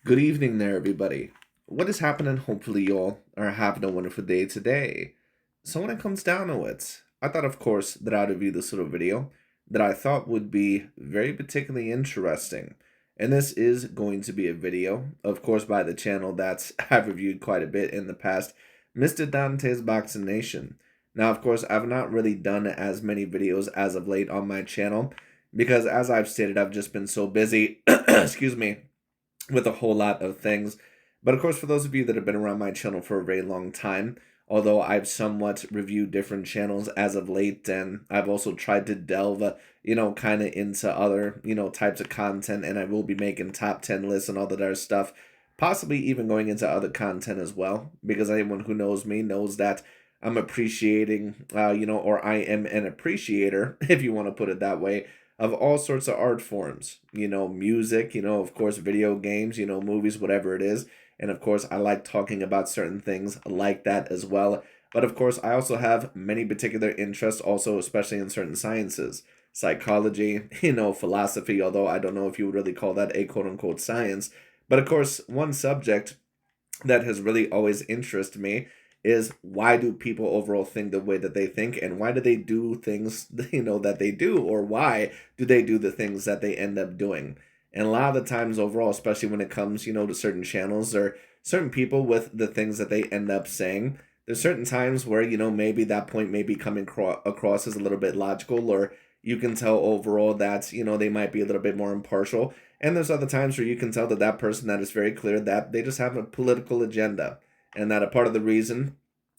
Good evening there, everybody. What is happening? Hopefully, you all are having a wonderful day today. So, when it comes down to it, I thought, of course, that I'd review this little video that I thought would be very particularly interesting. And this is going to be a video, of course, by the channel that I've reviewed quite a bit in the past, Mr. Dante's Boxing Nation. Now, of course, I've not really done as many videos as of late on my channel because, as I've stated, I've just been so busy, excuse me, with a whole lot of things. But of course, for those of you that have been around my channel for a very long time, although I've somewhat reviewed different channels as of late, and I've also tried to delve, kind of into other, types of content, and I will be making top 10 lists and all that other stuff, possibly even going into other content as well, because anyone who knows me knows that I'm appreciating, or I am an appreciator, if you want to put it that way, of all sorts of art forms, music, of course, video games, movies, whatever it is. And of course, I like talking about certain things like that as well. But of course, I also have many particular interests, also, especially in certain sciences, psychology, philosophy, although I don't know if you would really call that a quote unquote science. But of course, one subject that has really always interested me is why do people overall think the way that they think, and why do they do things that they do, or why do they do the things that they end up doing. And a lot of the times overall, especially when it comes to certain channels or certain people with the things that they end up saying, there's certain times where maybe that point may be coming across as a little bit logical, or you can tell overall that they might be a little bit more impartial. And there's other times where you can tell that that person, that is very clear that they just have a political agenda, and that a part of the reason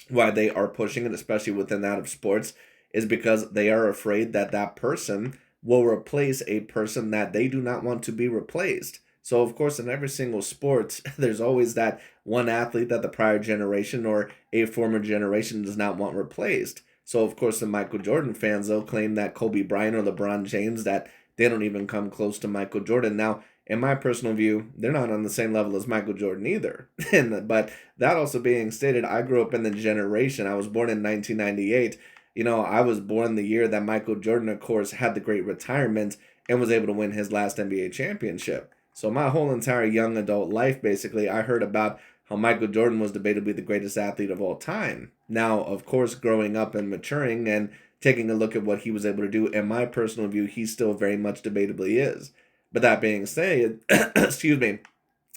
why they are pushing it, especially within that of sports, is because they are afraid that that person will replace a person that they do not want to be replaced. So, of course, in every single sport, there's always that one athlete that the prior generation or a former generation does not want replaced. So, of course, the Michael Jordan fans, they'll claim that Kobe Bryant or LeBron James, that they don't even come close to Michael Jordan. Now, in my personal view, they're not on the same level as Michael Jordan either. But that also being stated, I grew up in the generation. I was born in 1998. I was born the year that Michael Jordan, of course, had the great retirement and was able to win his last NBA championship. So my whole entire young adult life, basically, I heard about how Michael Jordan was debatably the greatest athlete of all time. Now, of course, growing up and maturing and taking a look at what he was able to do, in my personal view, he still very much debatably is. But that being said, excuse me,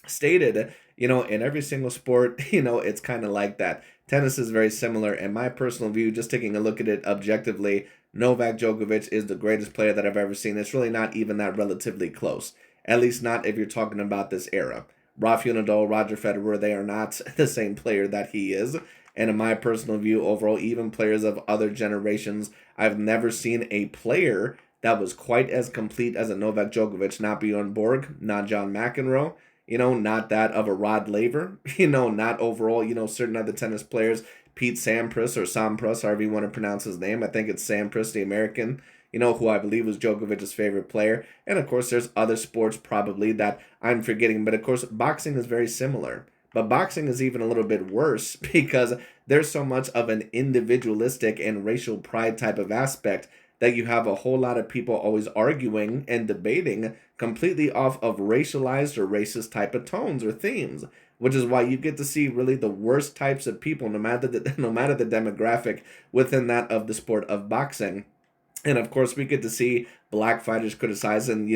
stated, in every single sport, it's kind of like that. Tennis is very similar. In my personal view, just taking a look at it objectively, Novak Djokovic is the greatest player that I've ever seen. It's really not even that relatively close. At least not if you're talking about this era. Rafael Nadal, Roger Federer, they are not the same player that he is. And in my personal view, overall, even players of other generations, I've never seen a player that was quite as complete as a Novak Djokovic, not Bjorn Borg, not John McEnroe, not that of a Rod Laver, not overall, certain other tennis players, Pete Sampras or Sampras, however you want to pronounce his name. I think it's Sampras, the American, who I believe was Djokovic's favorite player. And of course, there's other sports probably that I'm forgetting. But of course, boxing is very similar. But boxing is even a little bit worse because there's so much of an individualistic and racial pride type of aspect that you have a whole lot of people always arguing and debating completely off of racialized or racist type of tones or themes, which is why you get to see really the worst types of people, no matter no matter the demographic within that of the sport of boxing. And of course, we get to see black fighters criticized, and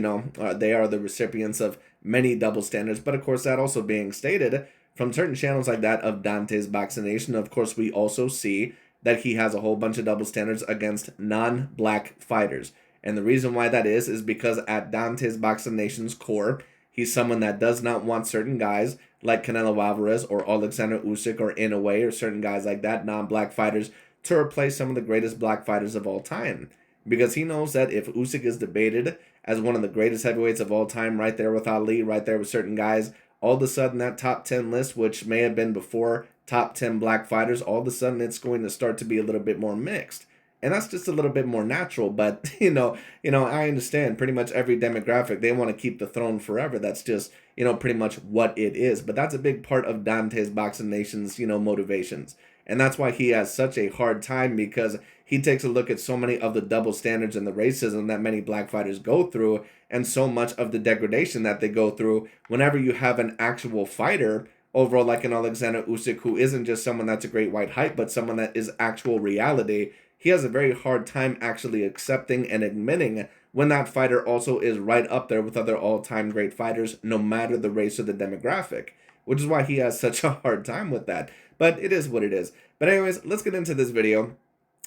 they are the recipients of many double standards. But of course, that also being stated from certain channels like that of Dante's Boxing Nation, of course, we also see that he has a whole bunch of double standards against non-black fighters. And the reason why that is because at Dante's Boxing Nation's core, he's someone that does not want certain guys like Canelo Alvarez or Oleksandr Usyk or Inoue or certain guys like that, non-black fighters, to replace some of the greatest black fighters of all time. Because he knows that if Usyk is debated as one of the greatest heavyweights of all time, right there with Ali, right there with certain guys, all of a sudden that top 10 list, which may have been before top 10 black fighters, all of a sudden it's going to start to be a little bit more mixed. And that's just a little bit more natural. But, I understand pretty much every demographic, they want to keep the throne forever. That's just, pretty much what it is. But that's a big part of Dante's Boxing Nation's, motivations. And that's why he has such a hard time, because he takes a look at so many of the double standards and the racism that many black fighters go through, and so much of the degradation that they go through whenever you have an actual fighter overall like an Oleksandr Usyk, who isn't just someone that's a great white hype, but someone that is actual reality. He has a very hard time actually accepting and admitting when that fighter also is right up there with other all-time great fighters, no matter the race or the demographic, which is why he has such a hard time with that. But it is what it is. But anyways, let's get into this video.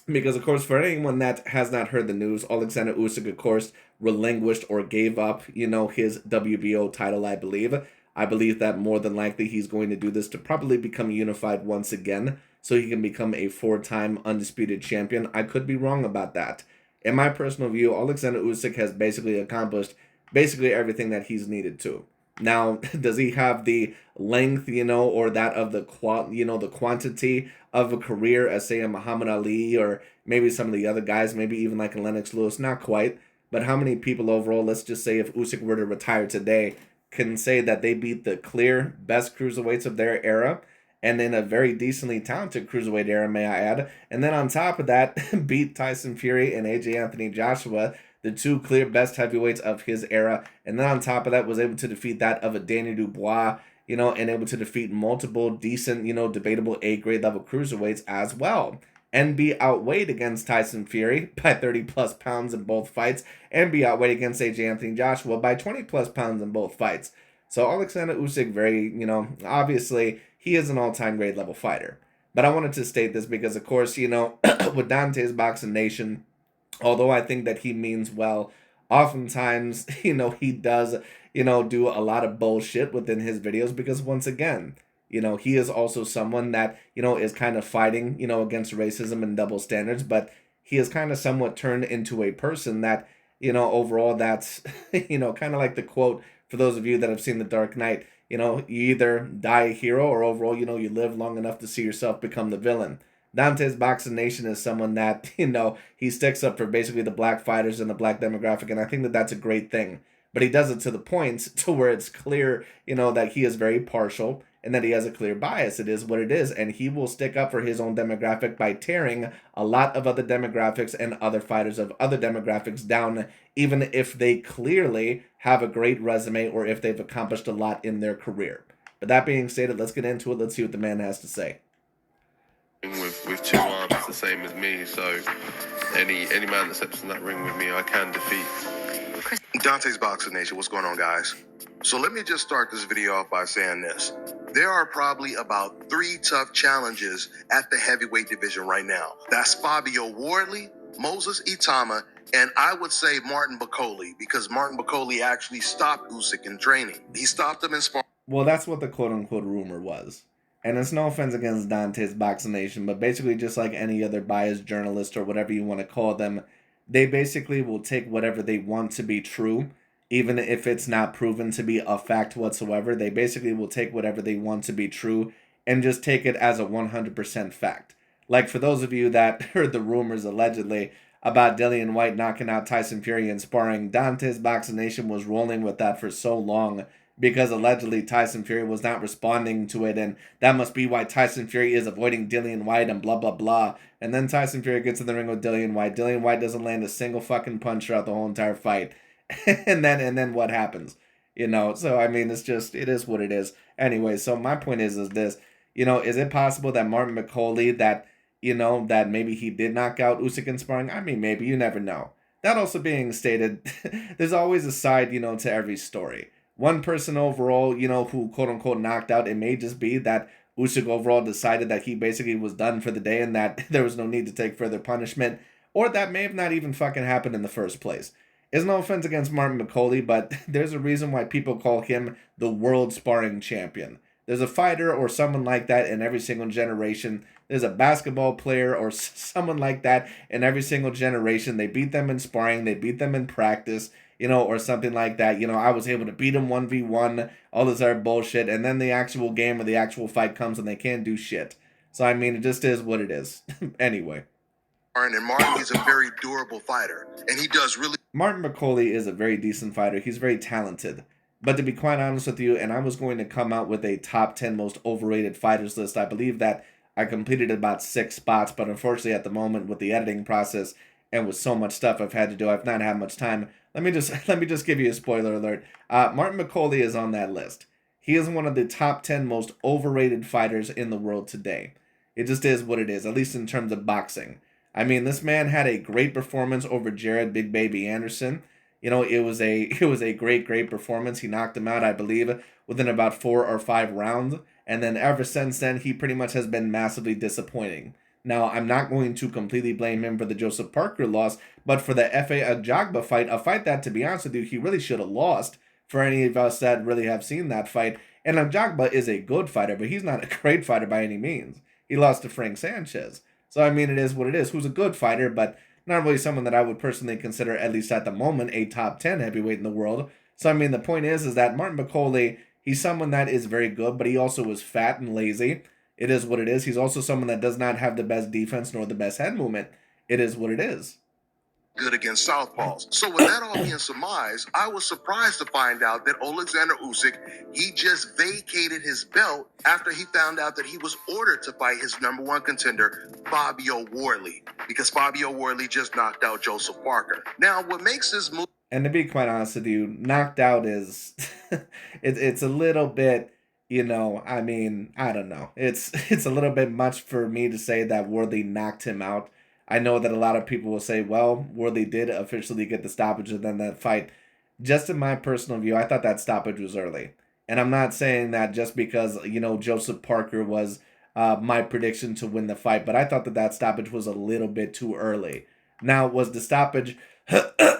Because, of course, for anyone that has not heard the news, Oleksandr Usyk, of course, relinquished or gave up, his WBO title, I believe. I believe that more than likely he's going to do this to probably become unified once again, so he can become a 4-time undisputed champion. I could be wrong about that. In my personal view, Oleksandr Usyk has basically accomplished everything that he's needed to. Now, does he have the length, or that of the the quantity of a career as, say, a Muhammad Ali or maybe some of the other guys, maybe even like a Lennox Lewis? Not quite. But how many people overall, let's just say if Usyk were to retire today, can say that they beat the clear best cruiserweights of their era, and in a very decently talented cruiserweight era, may I add, and then on top of that, beat Tyson Fury and AJ Anthony Joshua, the two clear best heavyweights of his era, and then on top of that was able to defeat that of a Danny Dubois, and able to defeat multiple decent, debatable A-grade level cruiserweights as well, and be outweighed against Tyson Fury by 30 plus pounds in both fights, and be outweighed against AJ Anthony Joshua by 20 plus pounds in both fights. So Oleksandr Usyk, very, obviously he is an all-time grade level fighter. But I wanted to state this because, of course, with DontaesBoxingNation, although I think that he means well, oftentimes, he does, do a lot of bullshit within his videos because, once again, he is also someone that, is kind of fighting, against racism and double standards, but he is kind of somewhat turned into a person that, overall that's, kind of like the quote, for those of you that have seen The Dark Knight, you either die a hero or overall, you live long enough to see yourself become the villain. DontaesBoxingNation is someone that, he sticks up for basically the black fighters and the black demographic, and I think that that's a great thing. But he does it to the point to where it's clear, that he is very partial and that he has a clear bias. It is what it is, and he will stick up for his own demographic by tearing a lot of other demographics and other fighters of other demographics down, even if they clearly have a great resume or if they've accomplished a lot in their career. But that being stated, let's get into it. Let's see what the man has to say. With 2 arms the same as me, so any man that steps in that ring with me, I can defeat. DontaesBoxingNation, what's going on, guys? So let me just start this video off by saying this. There are probably about 3 tough challenges at the heavyweight division right now. That's Fabio Wardley, Moses Itama, and I would say Martin Bakole, because Martin Bakole actually stopped Usyk in training. He stopped him in sparring. Well, that's what the quote-unquote rumor was. And it's no offense against DontaesBoxingNation, but basically just like any other biased journalist or whatever you want to call them, they basically will take whatever they want to be true, even if it's not proven to be a fact whatsoever. They basically will take whatever they want to be true and just take it as a 100% fact. Like, for those of you that heard the rumors allegedly about Dillian White knocking out Tyson Fury in sparring, DontaesBoxingNation was rolling with that for so long because allegedly Tyson Fury was not responding to it, and that must be why Tyson Fury is avoiding Dillian White and blah, blah, blah. And then Tyson Fury gets in the ring with Dillian White. Dillian White doesn't land a single fucking punch throughout the whole entire fight. and then what happens? So I mean, it is what it is. Anyway, so my point is this, is it possible that Martin Bakole, that, that maybe he did knock out Usyk in sparring? I mean, maybe, you never know. That also being stated, there's always a side, to every story. One person overall, who quote-unquote knocked out, it may just be that Usyk overall decided that he basically was done for the day and that there was no need to take further punishment, or that may have not even fucking happened in the first place. It's no offense against Martin Bakole, but there's a reason why people call him the world sparring champion. There's a fighter or someone like that in every single generation. There's a basketball player or someone like that in every single generation. They beat them in sparring, they beat them in practice, or something like that. I was able to beat him 1v1, all this other bullshit, and then the actual game or the actual fight comes and they can't do shit. So, I mean, it just is what it is. Anyway. And Martin is a very durable fighter, and he does really... Martin Bakole is a very decent fighter. He's very talented. But to be quite honest with you, and I was going to come out with a top 10 most overrated fighters list, I believe that I completed about 6 spots, but unfortunately at the moment with the editing process and with so much stuff I've had to do, I've not had much time. Let me just give you a spoiler alert. Martin McCauley is on that list. He is one of the top 10 most overrated fighters in the world today. It just is what it is, at least in terms of boxing. I mean, this man had a great performance over Jared Big Baby Anderson. It was a great performance. He knocked him out, I believe, within about 4 or 5 rounds. And then ever since then, he pretty much has been massively disappointing. Now, I'm not going to completely blame him for the Joseph Parker loss, but for the F.A. Ajagba fight, a fight that, to be honest with you, he really should have lost for any of us that really have seen that fight. And Ajagba is a good fighter, but he's not a great fighter by any means. He lost to Frank Sanchez. So, I mean, it is what it is. Who's a good fighter, but not really someone that I would personally consider, at least at the moment, a top 10 heavyweight in the world. So, I mean, the point is that Martin McCauley, he's someone that is very good, but he also is fat and lazy. It is what it is. He's also someone that does not have the best defense nor the best head movement. It is what it is. Good against southpaws. So with that all being surmised, I was surprised to find out that Oleksandr Usyk, he just vacated his belt after he found out that he was ordered to fight his number one contender, Fabio Wardley, because Fabio Wardley just knocked out Joseph Parker. Now, what makes this move... And to be quite honest with you, knocked out is... it's a little bit... I mean, I don't know. It's a little bit much for me to say that Wardley knocked him out. I know that a lot of people will say, well, Wardley did officially get the stoppage and then that fight. Just in my personal view, I thought that stoppage was early. And I'm not saying that just because, Joseph Parker was my prediction to win the fight, but I thought that stoppage was a little bit too early. Now, was the stoppage,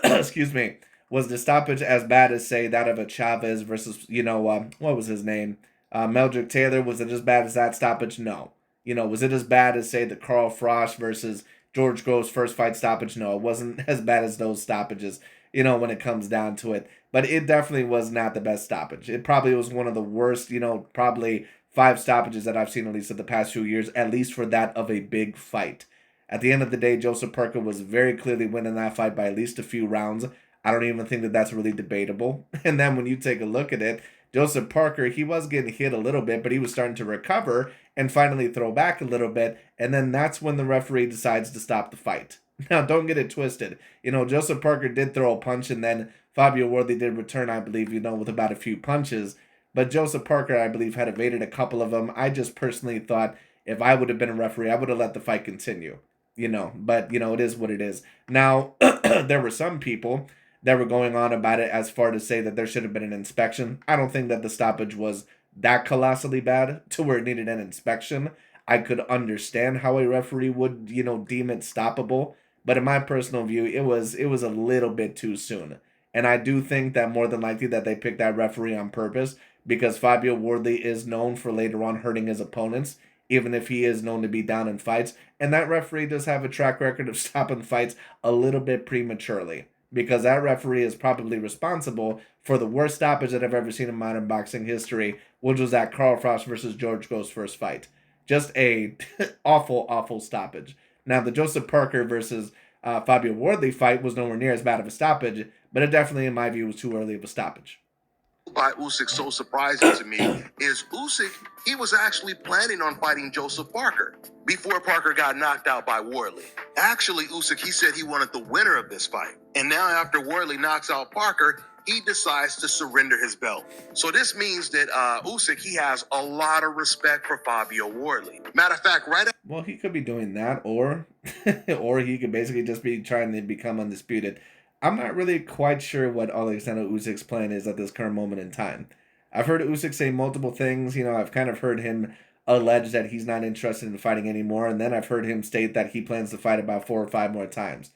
excuse me, was the stoppage as bad as, say, that of a Chavez versus, what was his name? Meldrick Taylor? Was it as bad as that stoppage? No. Was it as bad as, say, the Carl Frost versus George Groves' first fight stoppage? No, it wasn't as bad as those stoppages, when it comes down to it. But it definitely was not the best stoppage. It probably was one of the worst, probably 5 stoppages that I've seen at least in the past few years, at least for that of a big fight. At the end of the day, Joseph Parker was very clearly winning that fight by at least a few rounds. I don't even think that that's really debatable. And then when you take a look at it, Joseph Parker, he was getting hit a little bit, but he was starting to recover and finally throw back a little bit, and then that's when the referee decides to stop the fight. Now, don't get it twisted. Joseph Parker did throw a punch, and then Fabio Wardley did return, I believe, with about a few punches. But Joseph Parker, I believe, had evaded a couple of them. I just personally thought if I would have been a referee, I would have let the fight continue. But, it is what it is. Now, there were some people that were going on about it as far to say that there should have been an inspection. I don't think that the stoppage was that colossally bad to where it needed an inspection. I could understand how a referee would, deem it stoppable. But in my personal view, it was a little bit too soon. And I do think that more than likely that they picked that referee on purpose because Fabio Wardley is known for later on hurting his opponents, even if he is known to be down in fights. And that referee does have a track record of stopping fights a little bit prematurely, because that referee is probably responsible for the worst stoppage that I've ever seen in modern boxing history, which was that Carl Frost versus George Groves' first fight. Just a awful stoppage. Now, the Joseph Parker versus Fabio Wardley fight was nowhere near as bad of a stoppage, but it definitely, in my view, was too early of a stoppage. By Usyk so surprising to me is Usyk, he was actually planning on fighting Joseph Parker before Parker got knocked out by Wardley. Actually, Usyk, he said he wanted the winner of this fight. And now after Wardley knocks out Parker, he decides to surrender his belt. So this means that Usyk, he has a lot of respect for Fabio Wardley. Matter of fact, Well, he could be doing that, or or he could basically just be trying to become undisputed. I'm not really quite sure what Oleksandr Usyk's plan is at this current moment in time. I've heard Usyk say multiple things. I've kind of heard him allege that he's not interested in fighting anymore, and then I've heard him state that he plans to fight about 4 or 5 more times.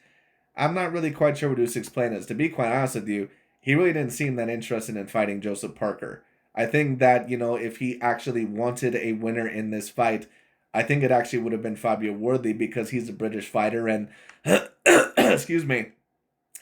I'm not really quite sure what Usyk's plan is. To be quite honest with you, he really didn't seem that interested in fighting Joseph Parker. I think that, if he actually wanted a winner in this fight, I think it actually would have been Fabio Wardley because he's a British fighter and, excuse me,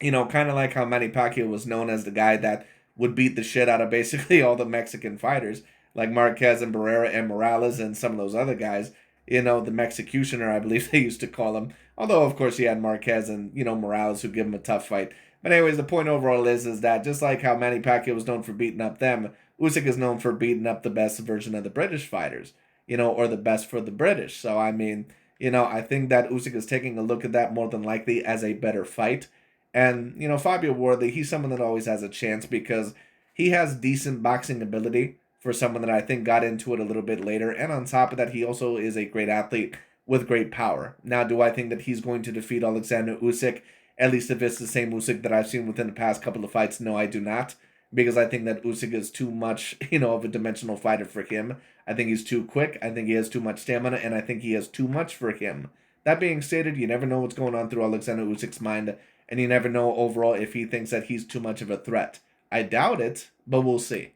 kind of like how Manny Pacquiao was known as the guy that would beat the shit out of basically all the Mexican fighters, like Marquez and Barrera and Morales and some of those other guys. The Mexicutioner, I believe they used to call him. Although, of course, he had Marquez and, Morales who give him a tough fight. But anyways, the point overall is that just like how Manny Pacquiao was known for beating up them, Usyk is known for beating up the best version of the British fighters. or the best for the British. So, I mean, I think that Usyk is taking a look at that more than likely as a better fight. And, Fabio Wardley, he's someone that always has a chance because he has decent boxing ability for someone that I think got into it a little bit later. And on top of that, he also is a great athlete with great power. Now, do I think that he's going to defeat Oleksandr Usyk? At least if it's the same Usyk that I've seen within the past couple of fights, no, I do not. Because I think that Usyk is too much, of a dimensional fighter for him. I think he's too quick. I think he has too much stamina, and I think he has too much for him. That being stated, you never know what's going on through Oleksandr Usyk's mind, and you never know overall if he thinks that he's too much of a threat. I doubt it, but we'll see.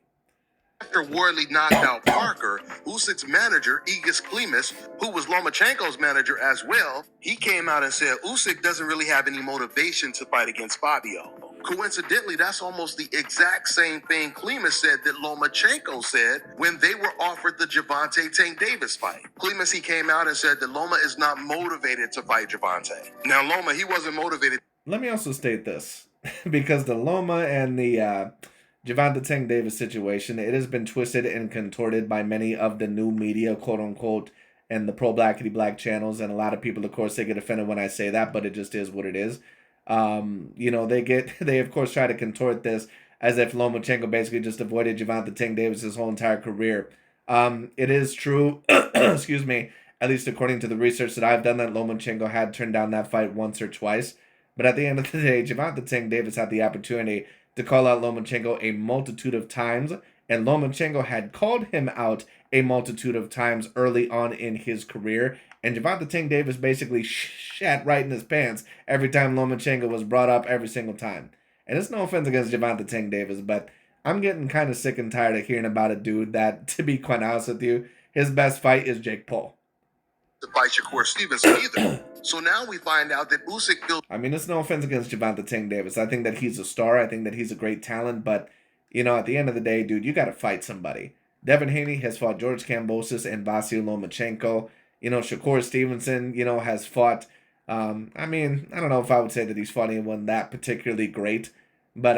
After Wardley knocked out Parker, Usyk's manager, Igis Klimas, who was Lomachenko's manager as well, he came out and said Usyk doesn't really have any motivation to fight against Fabio. Coincidentally, that's almost the exact same thing Klimas said that Lomachenko said when they were offered the Gervonta Tank Davis fight. Klimas, he came out and said that Loma is not motivated to fight Gervonta. Now, Loma, he wasn't motivated. Let me also state this, because the Loma and the Gervonta Tank Davis situation, it has been twisted and contorted by many of the new media, quote unquote, and the pro blackity black channels, and a lot of people, of course, they get offended when I say that, but it just is what it is. They of course try to contort this as if Lomachenko basically just avoided Gervonta Tank Davis his whole entire career. It is true, excuse me, at least according to the research that I've done, that Lomachenko had turned down that fight once or twice. But at the end of the day, Gervonta Tank Davis had the opportunity to call out Lomachenko a multitude of times, and Lomachenko had called him out a multitude of times early on in his career, and Gervonta Tank Davis basically shat right in his pants every time Lomachenko was brought up every single time. And it's no offense against Gervonta Tank Davis, but I'm getting kind of sick and tired of hearing about a dude that, to be quite honest with you, his best fight is Jake Paul. To fight Shakur Stevenson either. So now we find out that Usyk feels. I mean, it's no offense against Gervonta Tank Davis. I think that he's a star. I think that he's a great talent. But, at the end of the day, dude, you got to fight somebody. Devin Haney has fought George Kambosos and Vasyl Lomachenko. Shakur Stevenson, has fought. I don't know if I would say that he's fought anyone that particularly great. But,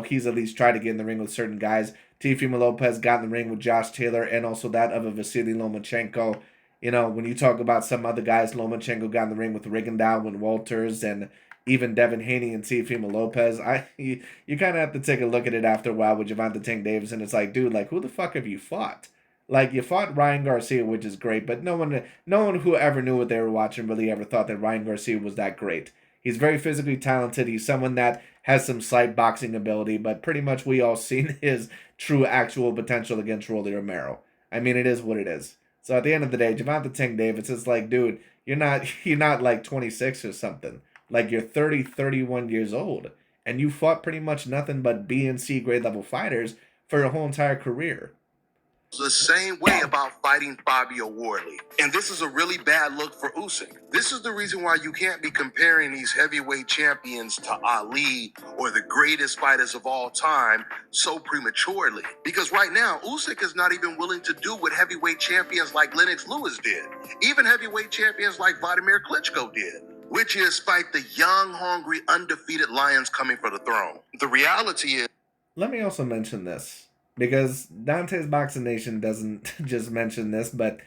he's at least tried to get in the ring with certain guys. Teofimo Lopez got in the ring with Josh Taylor and also that of a Vasily Lomachenko. When you talk about some other guys, Lomachenko got in the ring with Rigondeaux and Walters and even Devin Haney and Teofimo Lopez. You kind of have to take a look at it after a while with Gervonta Tank Davis, and it's like, dude, who the fuck have you fought? You fought Ryan Garcia, which is great, but no one who ever knew what they were watching really ever thought that Ryan Garcia was that great. He's very physically talented. He's someone that has some slight boxing ability, but pretty much we all seen his true actual potential against Rolly Romero. It is what it is. So at the end of the day, Gervonta Tank Davis is like, dude, you're not like 26 or something. You're 30, 31 years old. And you fought pretty much nothing but B and C grade level fighters for your whole entire career. The same way about fighting Fabio Wardley. And this is a really bad look for Usyk. This is the reason why you can't be comparing these heavyweight champions to Ali or the greatest fighters of all time so prematurely. Because right now, Usyk is not even willing to do what heavyweight champions like Lennox Lewis did. Even heavyweight champions like Vladimir Klitschko did, which is fight the young, hungry, undefeated lions coming for the throne. The reality is... Let me also mention this, because DontaesBoxingNation doesn't just mention this, but,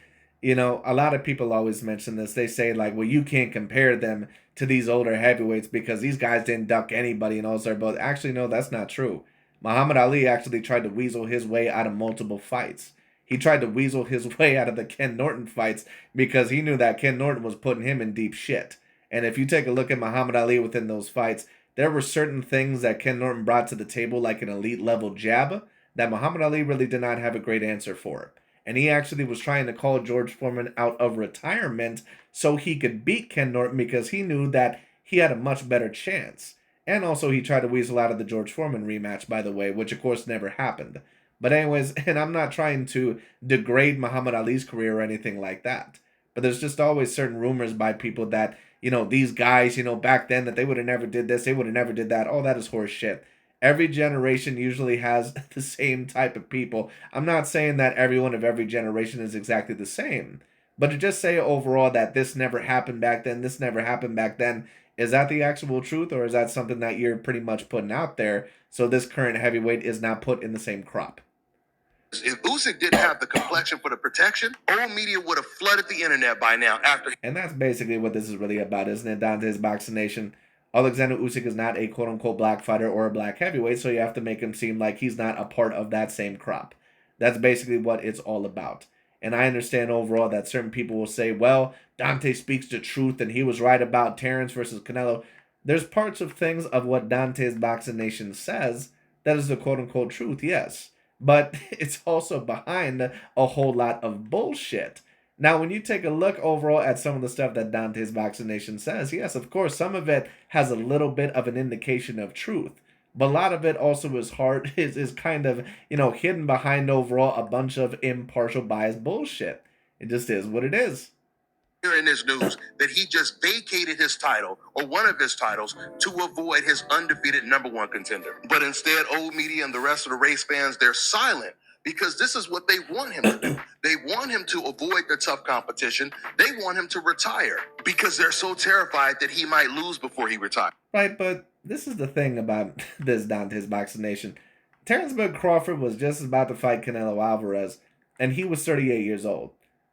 a lot of people always mention this. They say, well, you can't compare them to these older heavyweights because these guys didn't duck anybody and all that. But actually, no, that's not true. Muhammad Ali actually tried to weasel his way out of multiple fights. He tried to weasel his way out of the Ken Norton fights because he knew that Ken Norton was putting him in deep shit. And if you take a look at Muhammad Ali within those fights, there were certain things that Ken Norton brought to the table, like an elite level jab, that Muhammad Ali really did not have a great answer for. And he actually was trying to call George Foreman out of retirement so he could beat Ken Norton because he knew that he had a much better chance. And also he tried to weasel out of the George Foreman rematch, by the way, which of course never happened. But anyways, and I'm not trying to degrade Muhammad Ali's career or anything like that. But there's just always certain rumors by people that, these guys, back then that they would have never did this, they would have never did that. All that is horse shit. Every generation usually has the same type of people. I'm not saying that everyone of every generation is exactly the same. But to just say overall that this never happened back then, this never happened back then, is that the actual truth, or is that something that you're pretty much putting out there so this current heavyweight is not put in the same crop? If Usyk didn't have the complexion for the protection, old media would have flooded the internet by now after. And that's basically what this is really about, isn't it, Dante's Boxing Nation? Oleksandr Usyk is not a quote-unquote black fighter or a black heavyweight, so you have to make him seem like he's not a part of that same crop. That's basically what it's all about. And I understand overall that certain people will say, well, Dante speaks the truth and he was right about Terrence versus Canelo. There's parts of things of what Dante's Boxing Nation says that is the quote-unquote truth, yes. But it's also behind a whole lot of bullshit. Now, when you take a look overall at some of the stuff that Dante's Boxing Nation says, yes, of course, some of it has a little bit of an indication of truth. But a lot of it also is kind of, hidden behind overall a bunch of impartial biased bullshit. It just is what it is. In this news that he just vacated his title or one of his titles to avoid his undefeated #1 contender. But instead, old media and the rest of the race fans, they're silent because this is what they want him to do. They want him to avoid the tough competition. They want him to retire because they're so terrified that he might lose before he retires. Right, but this is the thing about this Dante's Boxing Nation. Terrence Crawford was just about to fight Canelo Alvarez, and he was 38 years old.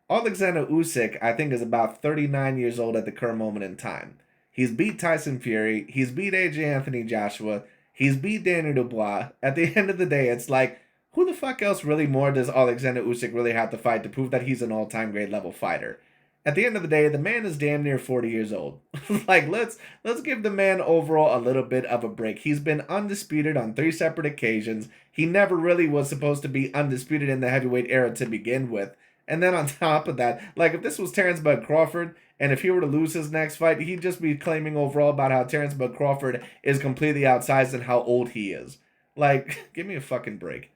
Oleksandr Usyk, I think, is about 39 years old at the current moment in time. He's beat Tyson Fury. He's beat AJ Anthony Joshua. He's beat Daniel Dubois. At the end of the day, it's like, who the fuck else really more does Oleksandr Usyk really have to fight to prove that he's an all-time great level fighter? At the end of the day, the man is damn near 40 years old. Like, let's give the man overall a little bit of a break. He's been undisputed on 3 separate occasions. He never really was supposed to be undisputed in the heavyweight era to begin with. And then on top of that, like if this was Terrence Bud Crawford, and if he were to lose his next fight, he'd just be claiming overall about how Terrence Bud Crawford is completely outsized and how old he is. Like, give me a fucking break.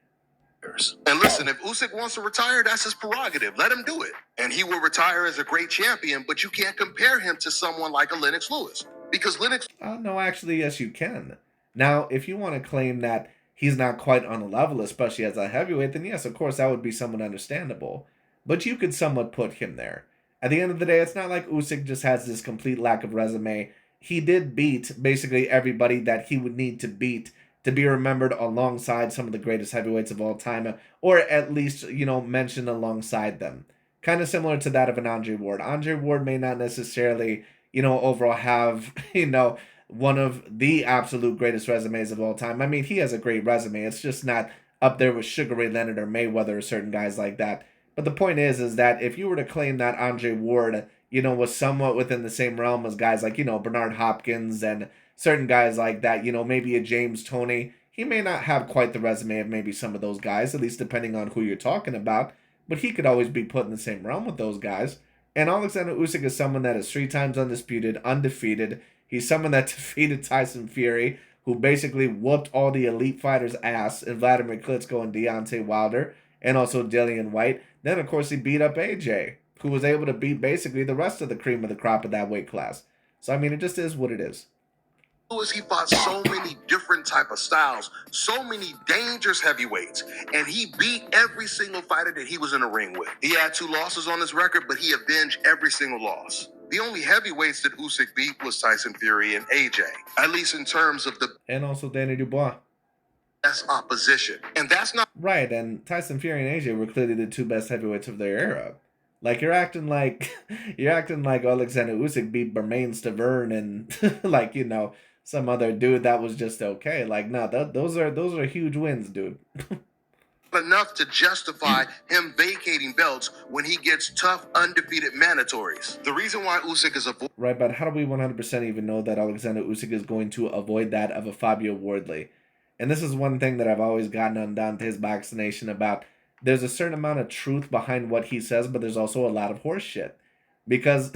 And listen, if Usyk wants to retire, that's his prerogative. Let him do it. And he will retire as a great champion, but you can't compare him to someone like a Lennox Lewis. Because Lennox... No, actually, yes, you can. Now, if you want to claim that he's not quite on a level, especially as a heavyweight, then yes, of course, that would be somewhat understandable. But you could somewhat put him there. At the end of the day, it's not like Usyk just has this complete lack of resume. He did beat basically everybody that he would need to beat to be remembered alongside some of the greatest heavyweights of all time, or at least, mentioned alongside them. Kind of similar to that of an Andre Ward. Andre Ward may not necessarily, overall have, one of the absolute greatest resumes of all time. I mean, he has a great resume. It's just not up there with Sugar Ray Leonard or Mayweather or certain guys like that. But the point is that if you were to claim that Andre Ward, was somewhat within the same realm as guys like, Bernard Hopkins and certain guys like that, maybe a James Toney, he may not have quite the resume of maybe some of those guys, at least depending on who you're talking about, but he could always be put in the same realm with those guys. And Oleksandr Usyk is someone that is 3 times undisputed, undefeated. He's someone that defeated Tyson Fury, who basically whooped all the elite fighters' ass in Vladimir Klitschko and Deontay Wilder, and also Dillian White. Then, of course, he beat up AJ, who was able to beat basically the rest of the cream of the crop of that weight class. So, I mean, it just is what it is. Lewis, he fought so many different type of styles, so many dangerous heavyweights, and he beat every single fighter that he was in the ring with. He had 2 losses on his record, but he avenged every single loss. The only heavyweights that Usyk beat was Tyson Fury and AJ, at least in terms of the... And also Danny Dubois. Best opposition. And that's not... Right, and Tyson Fury and AJ were clearly the 2 best heavyweights of their era. Like, you're acting like Oleksandr Usyk beat Bermain Stavern and, like, some other dude that was just okay. Like, no, those are huge wins, dude. Enough to justify him vacating belts when he gets tough, undefeated mandatories. The reason why Usyk is right, but how do we 100% even know that Oleksandr Usyk is going to avoid that of a Fabio Wardley? And this is one thing that I've always gotten on Dante's Boxing Nation about. There's a certain amount of truth behind what he says, but there's also a lot of horse shit. Because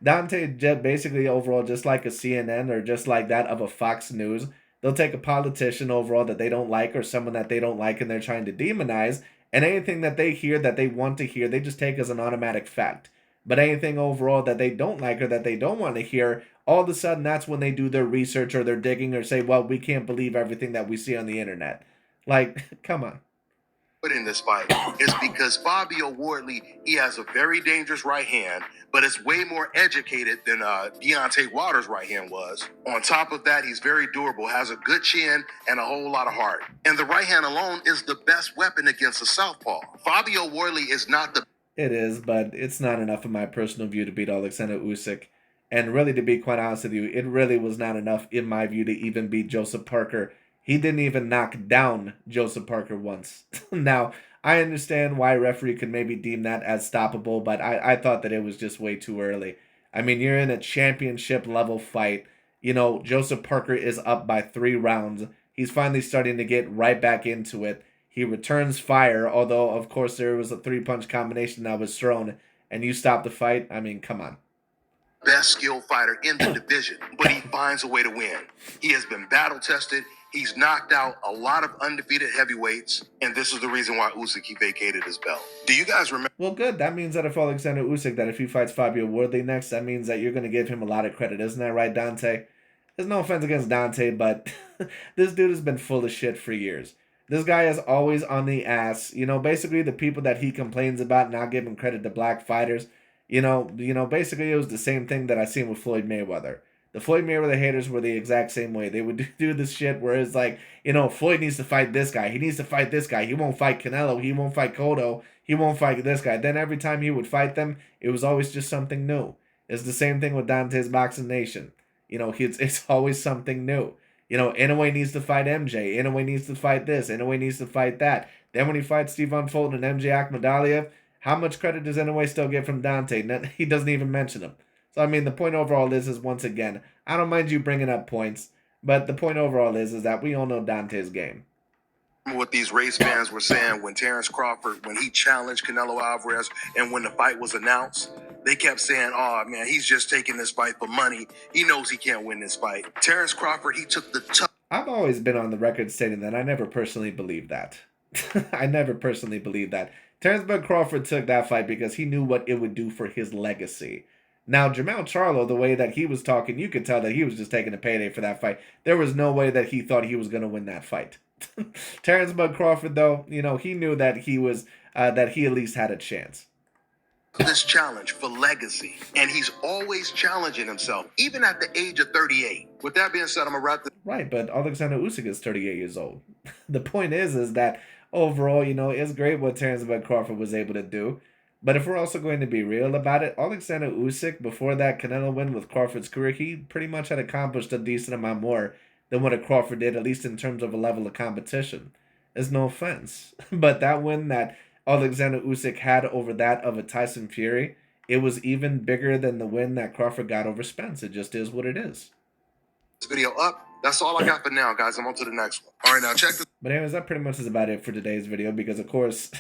Dante basically overall, just like a CNN or just like that of a Fox News, they'll take a politician overall that they don't like or someone that they don't like and they're trying to demonize, and anything that they hear that they want to hear, they just take as an automatic fact. But anything overall that they don't like or that they don't want to hear, all of a sudden that's when they do their research or their digging or say, well, we can't believe everything that we see on the internet. Like, come on. in this fight is because Fabio Wardley, he has a very dangerous right hand, but it's way more educated than Deontay Wilder's right hand was. On top of that, he's very durable, has a good chin, and a whole lot of heart. And the right hand alone is the best weapon against a southpaw. Fabio Wardley is not the... It is, but it's not enough in my personal view to beat Oleksandr Usyk. And really, to be quite honest with you, it really was not enough in my view to even beat Joseph Parker. He didn't even knock down Joseph Parker once. Now, I understand why referee could maybe deem that as stoppable, but I thought that it was just way too early. I mean, you're in a championship level fight. You know, Joseph Parker is up by 3 rounds. He's finally starting to get right back into it. He returns fire, although, of course, there was a 3-punch combination that was thrown, and you stopped the fight. I mean, come on. best skilled fighter in the division, but he finds a way to win. He has been battle tested. He's knocked out a lot of undefeated heavyweights, and this is the reason why Usyk, he vacated his belt. Do you guys remember? Well, good. That means that if Oleksandr Usyk, that if he fights Fabio Wardley next, that means that you're going to give him a lot of credit. Isn't that right, Dante? There's no offense against Dante, but this dude has been full of shit for years. This guy is always on the ass. You know, basically the people that he complains about not giving credit to black fighters, basically it was the same thing that I seen with Floyd Mayweather. The Floyd Mayweather haters were the exact same way. They would do this shit where it's like, Floyd needs to fight this guy. He needs to fight this guy. He won't fight Canelo. He won't fight Cotto. He won't fight this guy. Then every time he would fight them, it was always just something new. It's the same thing with DontaesBoxingNation. It's always something new. Inoue needs to fight MJ. Inoue needs to fight this. Inoue needs to fight that. Then when he fights Steven Fulton and MJ Akhmadaliev, how much credit does Inoue still get from Dante? He doesn't even mention him. So, I mean, the point overall is once again, I don't mind you bringing up points, but the point overall is that we all know Dante's game. What these race fans were saying when Terrence Crawford, when he challenged Canelo Alvarez, and when the fight was announced, they kept saying, oh, man, he's just taking this fight for money. He knows he can't win this fight. Terrence Crawford, he took the tough. I've always been on the record stating that I never personally believed that. I never personally believed that. Terrence Crawford took that fight because he knew what it would do for his legacy. Now, Jermell Charlo, the way that he was talking, you could tell that he was just taking a payday for that fight. There was no way that he thought he was going to win that fight. Terrence Crawford, though, he knew that he was that he at least had a chance. This challenge for legacy, and he's always challenging himself, even at the age of 38. With that being said, I'm gonna wrap this. Right, but Oleksandr Usyk is 38 years old. The point is that overall, it's great what Terrence Crawford was able to do. But if we're also going to be real about it, Oleksandr Usyk, before that Canelo win with Crawford's career, he pretty much had accomplished a decent amount more than what a Crawford did, at least in terms of a level of competition. There's no offense. But that win that Oleksandr Usyk had over that of a Tyson Fury, it was even bigger than the win that Crawford got over Spence. It just is what it is. This video up. That's all I got for now, guys. I'm on to the next one. All right, now check this. But anyways, that pretty much is about it for today's video because, of course,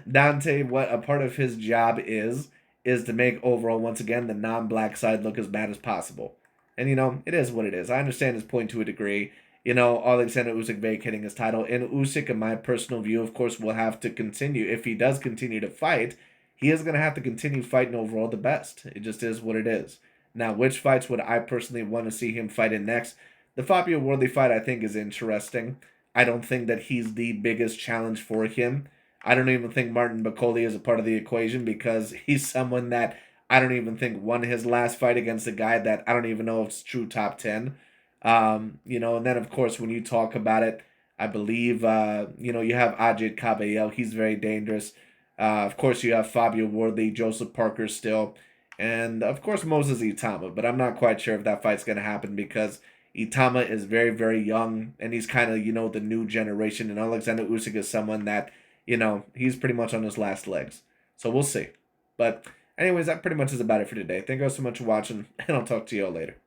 Dante, what a part of his job is to make overall, once again, the non-black side look as bad as possible. And, it is what it is. I understand his point to a degree. Oleksandr Usyk vacating his title. And Usyk, in my personal view, of course, will have to continue. If he does continue to fight, he is going to have to continue fighting overall the best. It just is what it is. Now, which fights would I personally want to see him fight in next? The Fabio Wardley fight, I think, is interesting. I don't think that he's the biggest challenge for him. I don't even think Martin Bakole is a part of the equation because he's someone that I don't even think won his last fight against a guy that I don't even know if it's true top 10. And then, of course, when you talk about it, I believe, you have Ajit Caballel. He's very dangerous. Of course, you have Fabio Wardley, Joseph Parker still. And, of course, Moses Itama. But I'm not quite sure if that fight's going to happen because Itama is very, very young, and he's kind of, the new generation. And Oleksandr Usyk is someone that, he's pretty much on his last legs. So we'll see. But anyways, that pretty much is about it for today. Thank you all so much for watching, and I'll talk to you all later.